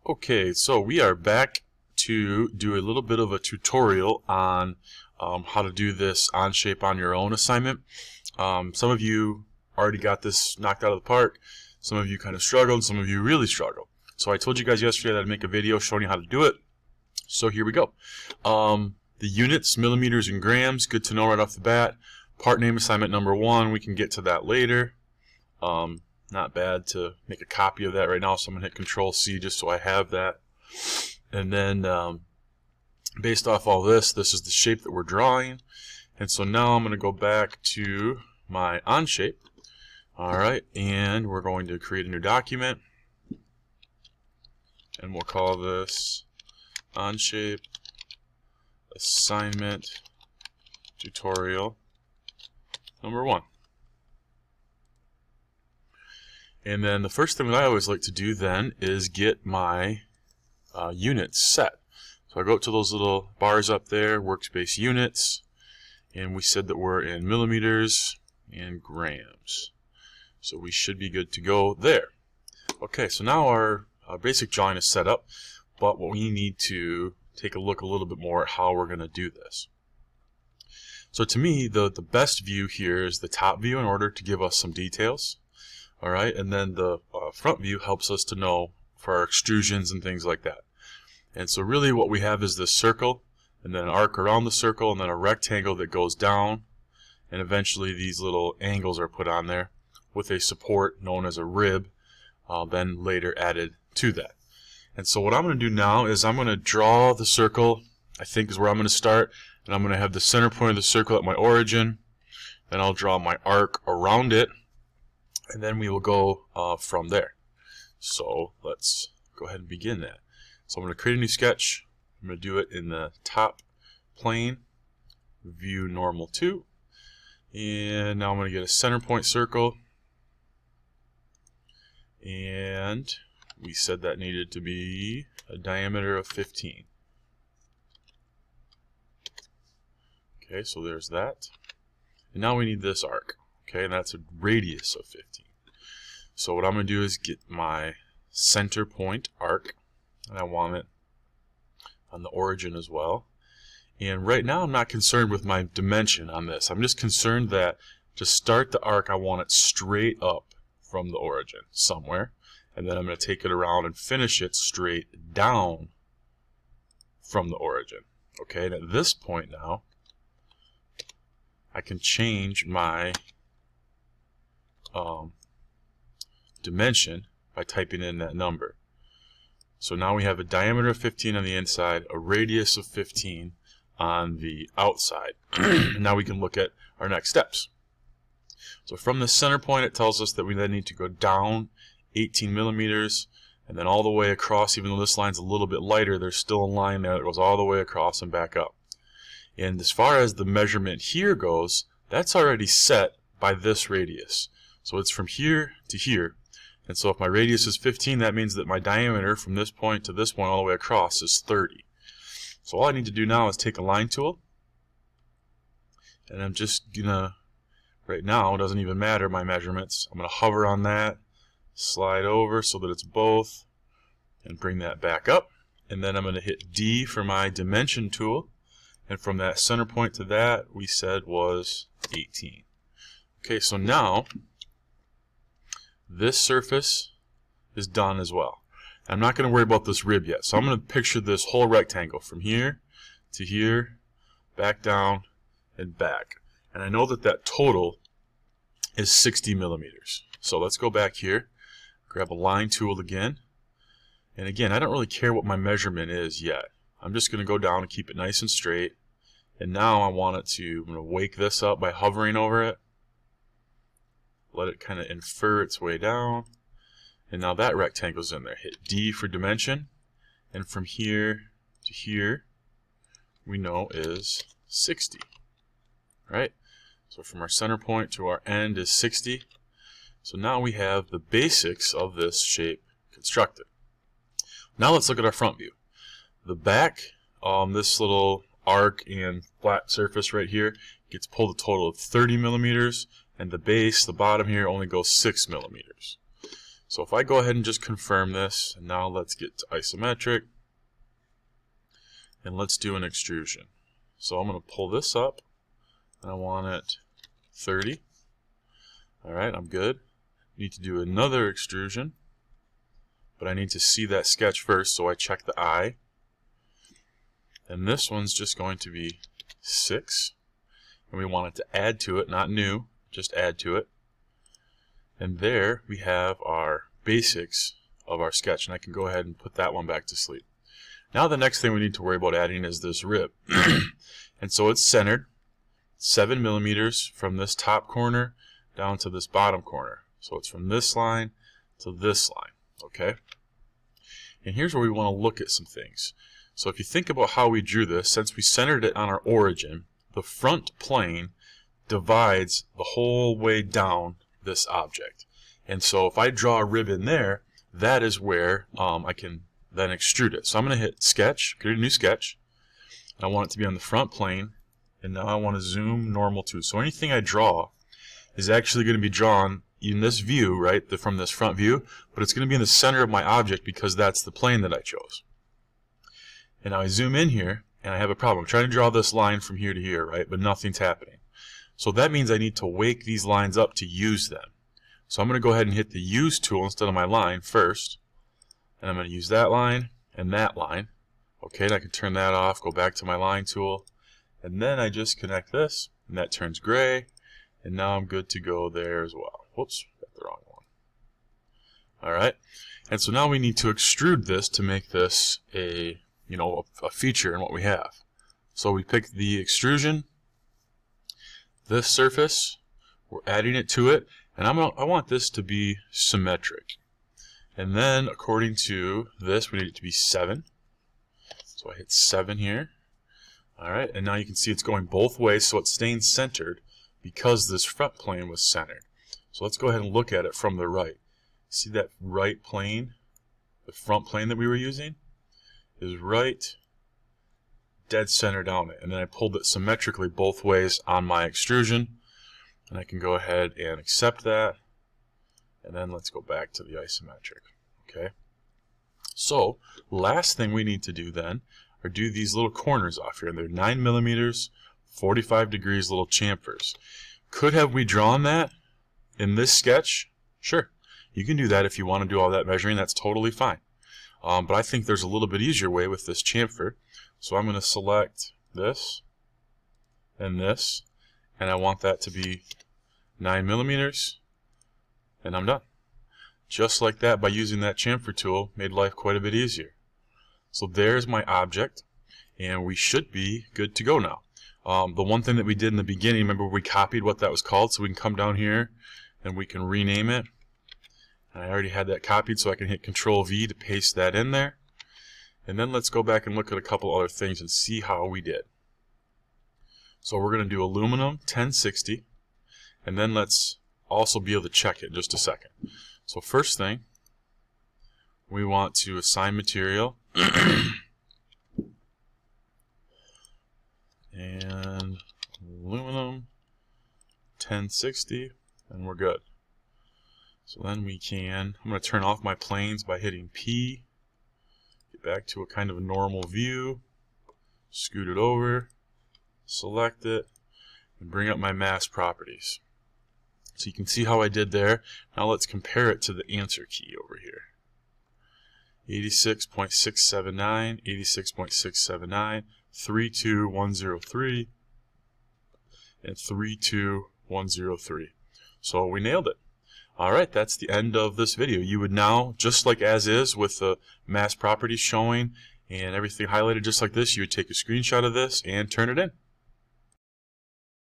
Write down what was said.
Okay, so we are back to do a little bit of a tutorial on how to do this Onshape on your own assignment. Some of you already got this knocked out of the park. Some of you kind of struggled. Some of you really struggled. So I told you guys yesterday that I'd make a video showing you how to do it. So here we go. The units, millimeters and grams, good to know right off the bat. Part name assignment number 1, we can get to that later. Not bad to make a copy of that right now, so I'm going to hit Control-C just so I have that. And then based off all this is the shape that we're drawing. And so now I'm going to go back to my Onshape. Alright, and we're going to create a new document. And we'll call this Onshape Assignment Tutorial number 1. And then the first thing that I always like to do then is get my units set. So I go up to those little bars up there, workspace units, and we said that we're in millimeters and grams. So we should be good to go there. Okay, so now our basic drawing is set up, but we need to take a look a little bit more at how we're going to do this. So to me, the best view here is the top view in order to give us some details. Alright, and then the front view helps us to know for our extrusions and things like that. And so really what we have is this circle, and then an arc around the circle, and then a rectangle that goes down, and eventually these little angles are put on there with a support known as a rib, then later added to that. And so what I'm going to do now is I'm going to draw the circle, I think is where I'm going to start, and I'm going to have the center point of the circle at my origin, then I'll draw my arc around it, and then we will go from there. So let's go ahead and begin that. So I'm going to create a new sketch. I'm going to do it in the top plane, view normal 2. And now I'm going to get a center point circle. And we said that needed to be a diameter of 15. Okay, so there's that. And now we need this arc. Okay, and that's a radius of 15. So what I'm going to do is get my center point arc, and I want it on the origin as well. And right now I'm not concerned with my dimension on this. I'm just concerned that to start the arc I want it straight up from the origin somewhere, and then I'm going to take it around and finish it straight down from the origin. Okay, and at this point now I can change my dimension by typing in that number. So now we have a diameter of 15 on the inside, a radius of 15 on the outside. Now we can look at our next steps. So from the center point it tells us that we then need to go down 18 millimeters and then all the way across. Even though this line's a little bit lighter, there's still a line there that goes all the way across and back up. And as far as the measurement here goes, that's already set by this radius. So it's from here to here. And so if my radius is 15, that means that my diameter from this point to this point all the way across is 30. So all I need to do now is take a line tool. And I'm just going to, right now, it doesn't even matter my measurements. I'm going to hover on that, slide over so that it's both, and bring that back up. And then I'm going to hit D for my dimension tool. And from that center point to that, we said was 18. Okay, so now this surface is done as well. I'm not going to worry about this rib yet. So I'm going to picture this whole rectangle from here to here, back down, and back. And I know that that total is 60 millimeters. So let's go back here, grab a line tool again. And again, I don't really care what my measurement is yet. I'm just going to go down and keep it nice and straight. And now I want it to, I'm going to wake this up by hovering over it. Let it kind of infer its way down. And now that rectangle's in there. Hit D for dimension. And from here to here, we know is 60. Right? So from our center point to our end is 60. So now we have the basics of this shape constructed. Now let's look at our front view. The back, this little arc and flat surface right here gets pulled a total of 30 millimeters. And the base, the bottom here, only goes 6 millimeters. So if I go ahead and just confirm this, and now let's get to isometric, and let's do an extrusion. So I'm going to pull this up, and I want it 30. Alright, I'm good. Need to do another extrusion, but I need to see that sketch first, so I check the eye. And this one's just going to be 6. And we want it to add to it, not new, just add to it. And there we have our basics of our sketch, and I can go ahead and put that one back to sleep. Now the next thing we need to worry about adding is this rib. And so it's centered 7 millimeters from this top corner down to this bottom corner. So it's from this line to this line, okay? And here's where we want to look at some things. So if you think about how we drew this, since we centered it on our origin, the front plane divides the whole way down this object. And so if I draw a rib in there, that is where I can then extrude it. So I'm going to hit sketch, create a new sketch. I want it to be on the front plane, and now I want to zoom normal to. So anything I draw is actually going to be drawn in this view, right, from this front view, but it's going to be in the center of my object because that's the plane that I chose. And now I zoom in here, and I have a problem. I'm trying to draw this line from here to here, right, but nothing's happening. So that means I need to wake these lines up to use them. So I'm going to go ahead and hit the use tool instead of my line first, and I'm going to use that line and that line. Okay, and I can turn that off, go back to my line tool, and then I just connect this, and that turns gray, and now I'm good to go there as well. Whoops, got the wrong one. Alright, and so now we need to extrude this to make this a feature in what we have. So we pick the extrusion, this surface, we're adding it to it, and I want this to be symmetric. And then according to this, we need it to be 7. So I hit 7 here. Alright, and now you can see it's going both ways, so it's staying centered because this front plane was centered. So let's go ahead and look at it from the right. See that right plane, the front plane that we were using, is right dead center down it. And then I pulled it symmetrically both ways on my extrusion. And I can go ahead and accept that. And then let's go back to the isometric. Okay. So last thing we need to do then are do these little corners off here. And they're 9 millimeters, 45 degrees little chamfers. Could have we drawn that in this sketch? Sure. You can do that if you want to do all that measuring. That's totally fine. But I think there's a little bit easier way with this chamfer. So I'm going to select this and this, and I want that to be 9 millimeters, and I'm done. Just like that, by using that chamfer tool, made life quite a bit easier. So there's my object, and we should be good to go now. The one thing that we did in the beginning, remember we copied what that was called, so we can come down here and we can rename it. I already had that copied, so I can hit Control V to paste that in there. And then let's go back and look at a couple other things and see how we did. So we're going to do aluminum 1060, and then let's also be able to check it in just a second. So first thing, we want to assign material and aluminum 1060, and we're good. So then we can, I'm going to turn off my planes by hitting P, get back to a kind of a normal view, scoot it over, select it, and bring up my mask properties. So you can see how I did there. Now let's compare it to the answer key over here. 86.679, 86.679, 32103, and 32103. So we nailed it. Alright, that's the end of this video. You would now, just like as is, with the mask properties showing and everything highlighted just like this, you would take a screenshot of this and turn it in.